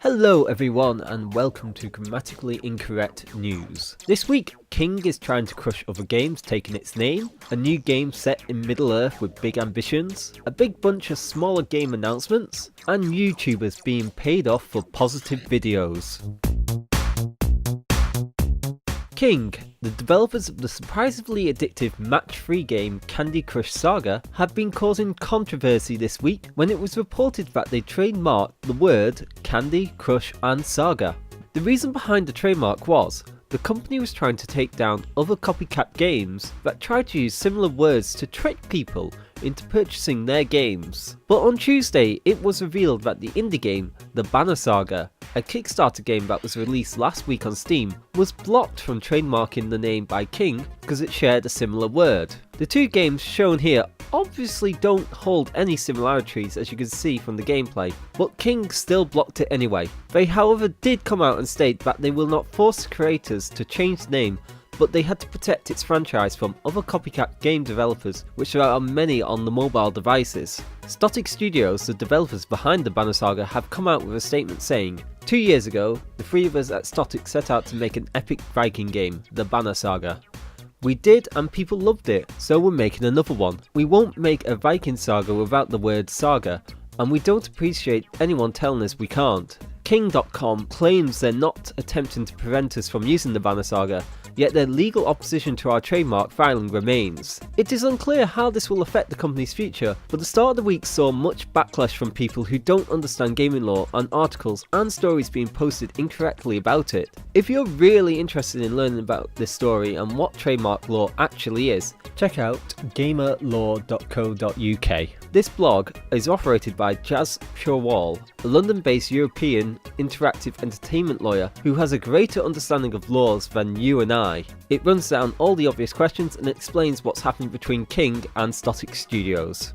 Hello everyone and welcome to Grammatically Incorrect News. This week, King is trying to crush other games taking its name, a new game set in Middle-earth with big ambitions, a big bunch of smaller game announcements, and YouTubers being paid off for positive videos. King, the developers of the surprisingly addictive match-free game Candy Crush Saga, have been causing controversy this week when it was reported that they trademarked the word Candy Crush and Saga. The reason behind the trademark was, the company was trying to take down other copycat games that tried to use similar words to trick people into purchasing their games. But on Tuesday, it was revealed that the indie game, The Banner Saga, a Kickstarter game that was released last week on Steam, was blocked from trademarking the name by King because it shared a similar word. The two games shown here obviously don't hold any similarities, as you can see from the gameplay, but King still blocked it anyway. They however did come out and state that they will not force creators to change the name, but they had to protect its franchise from other copycat game developers, which there are many on the mobile devices. Stotic Studios, the developers behind the Banner Saga, have come out with a statement saying, 2 years ago, the three of us at Stotic set out to make an epic Viking game, the Banner Saga. We did and people loved it, so we're making another one. We won't make a Viking saga without the word saga, and we don't appreciate anyone telling us we can't. King.com claims they're not attempting to prevent us from using the Banner Saga, yet their legal opposition to our trademark filing remains. It is unclear how this will affect the company's future, but the start of the week saw much backlash from people who don't understand gaming law and articles and stories being posted incorrectly about it. If you're really interested in learning about this story and what trademark law actually is, check out gamerlaw.co.uk. This blog is operated by Jazz Purewall, a London-based European interactive entertainment lawyer who has a greater understanding of laws than you and I. It runs down all the obvious questions and explains what's happening between King and Stotic Studios.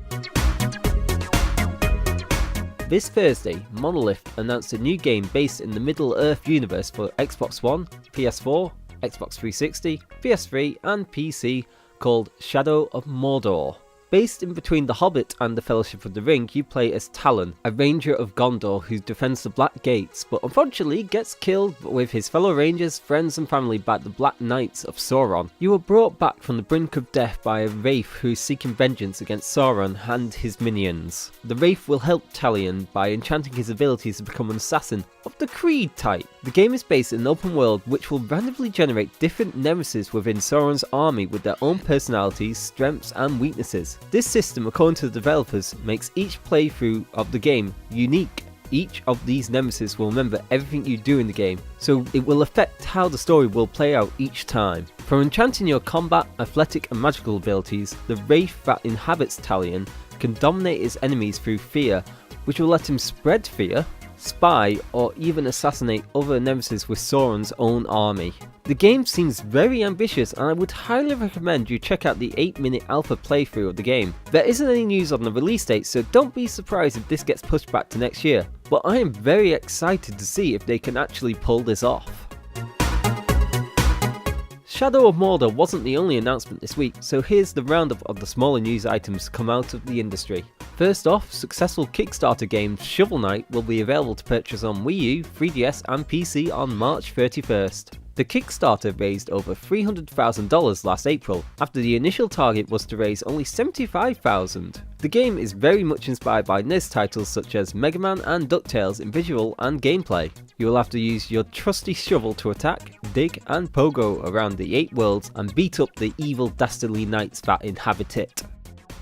This Thursday, Monolith announced a new game based in the Middle-earth universe for Xbox One, PS4, Xbox 360, PS3 and PC called Shadow of Mordor. Based in between The Hobbit and The Fellowship of the Ring, you play as Talon, a ranger of Gondor who defends the Black Gates, but unfortunately gets killed with his fellow rangers, friends and family by the Black Knights of Sauron. You are brought back from the brink of death by a wraith who is seeking vengeance against Sauron and his minions. The wraith will help Talon by enchanting his abilities to become an assassin of the Creed type. The game is based in an open world which will randomly generate different nemesis within Sauron's army with their own personalities, strengths and weaknesses. This system, according to the developers, makes each playthrough of the game unique. Each of these nemesis will remember everything you do in the game, so it will affect how the story will play out each time. For enchanting your combat, athletic and magical abilities, the wraith that inhabits Talion can dominate his enemies through fear, which will let him spread fear, spy, or even assassinate other nemesis with Sauron's own army. The game seems very ambitious and I would highly recommend you check out the 8-minute alpha playthrough of the game. There isn't any news on the release date, so don't be surprised if this gets pushed back to next year, but I am very excited to see if they can actually pull this off. Shadow of Mordor wasn't the only announcement this week, so here's the roundup of the smaller news items to come out of the industry. First off, successful Kickstarter game Shovel Knight will be available to purchase on Wii U, 3DS and PC on March 31st. The Kickstarter raised over $300,000 last April, after the initial target was to raise only $75,000. The game is very much inspired by NES titles such as Mega Man and DuckTales in visual and gameplay. You will have to use your trusty shovel to attack, dig and pogo around the 8 worlds and beat up the evil dastardly knights that inhabit it.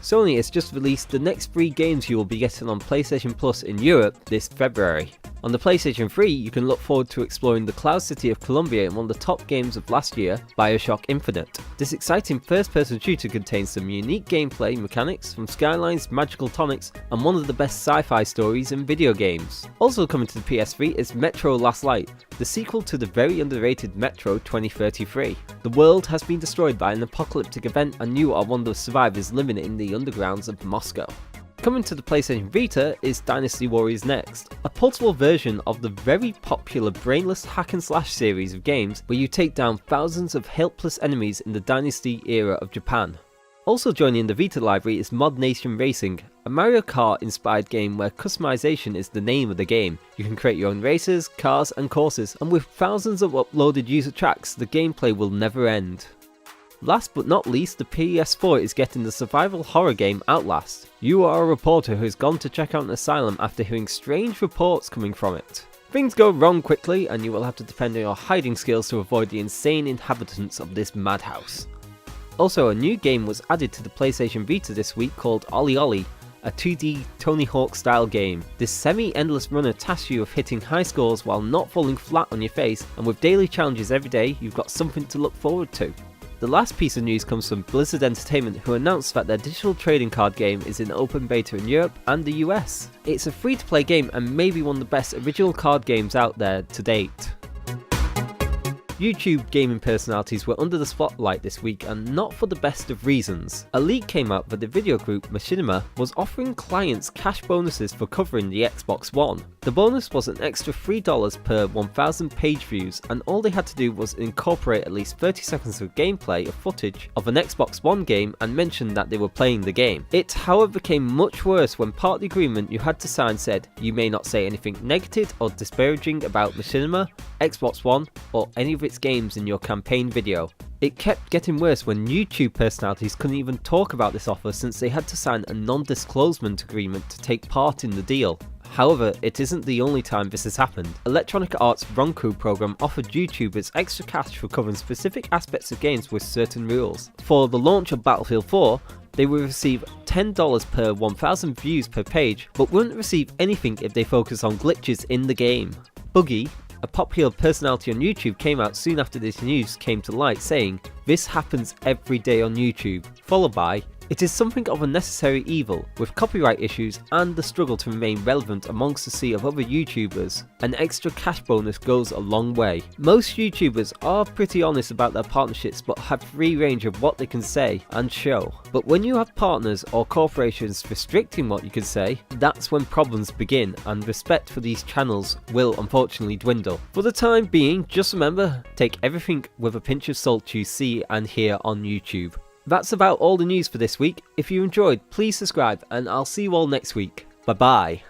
Sony has just released the next 3 games you will be getting on PlayStation Plus in Europe this February. On the PlayStation 3, you can look forward to exploring the Cloud City of Columbia in one of the top games of last year, Bioshock Infinite. This exciting first-person shooter contains some unique gameplay mechanics from Skyline's Magical Tonics and one of the best sci-fi stories in video games. Also coming to the PS3 is Metro Last Light, the sequel to the very underrated Metro 2033. The world has been destroyed by an apocalyptic event and you are one of the survivors living in the undergrounds of Moscow. Coming to the PlayStation Vita is Dynasty Warriors Next, a portable version of the very popular brainless hack and slash series of games where you take down thousands of helpless enemies in the Dynasty era of Japan. Also joining the Vita library is Modnation Racing, a Mario Kart inspired game where customization is the name of the game. You can create your own races, cars and courses, and with thousands of uploaded user tracks, the gameplay will never end. Last but not least, the PS4 is getting the survival horror game Outlast. You are a reporter who has gone to check out an asylum after hearing strange reports coming from it. Things go wrong quickly and you will have to depend on your hiding skills to avoid the insane inhabitants of this madhouse. Also, a new game was added to the PlayStation Vita this week called Ollie Ollie, a 2D Tony Hawk style game. This semi-endless runner tasks you with hitting high scores while not falling flat on your face, and with daily challenges every day, you've got something to look forward to. The last piece of news comes from Blizzard Entertainment, who announced that their digital trading card game is in open beta in Europe and the US. It's a free-to-play game and maybe one of the best original card games out there to date. YouTube gaming personalities were under the spotlight this week, and not for the best of reasons. A leak came out that the video group Machinima was offering clients cash bonuses for covering the Xbox One. The bonus was an extra $3 per 1,000 page views, and all they had to do was incorporate at least 30 seconds of gameplay of footage of an Xbox One game and mention that they were playing the game. It however became much worse when part of the agreement you had to sign said you may not say anything negative or disparaging about Machinima, Xbox One, or any of its games in your campaign video. It kept getting worse when YouTube personalities couldn't even talk about this offer since they had to sign a non-disclosement agreement to take part in the deal. However, it isn't the only time this has happened. Electronic Arts' Ronku program offered YouTubers extra cash for covering specific aspects of games with certain rules. For the launch of Battlefield 4, they would receive $10 per 1,000 views per page, but wouldn't receive anything if they focus on glitches in the game. Boogie, a popular personality on YouTube, came out soon after this news came to light saying, "This happens every day on YouTube," followed by, "It is something of a necessary evil, with copyright issues and the struggle to remain relevant amongst a sea of other YouTubers. An extra cash bonus goes a long way." Most YouTubers are pretty honest about their partnerships but have free range of what they can say and show. But when you have partners or corporations restricting what you can say, that's when problems begin, and respect for these channels will unfortunately dwindle. For the time being, just remember, take everything with a pinch of salt you see and hear on YouTube. That's about all the news for this week. If you enjoyed, please subscribe and I'll see you all next week. Bye bye.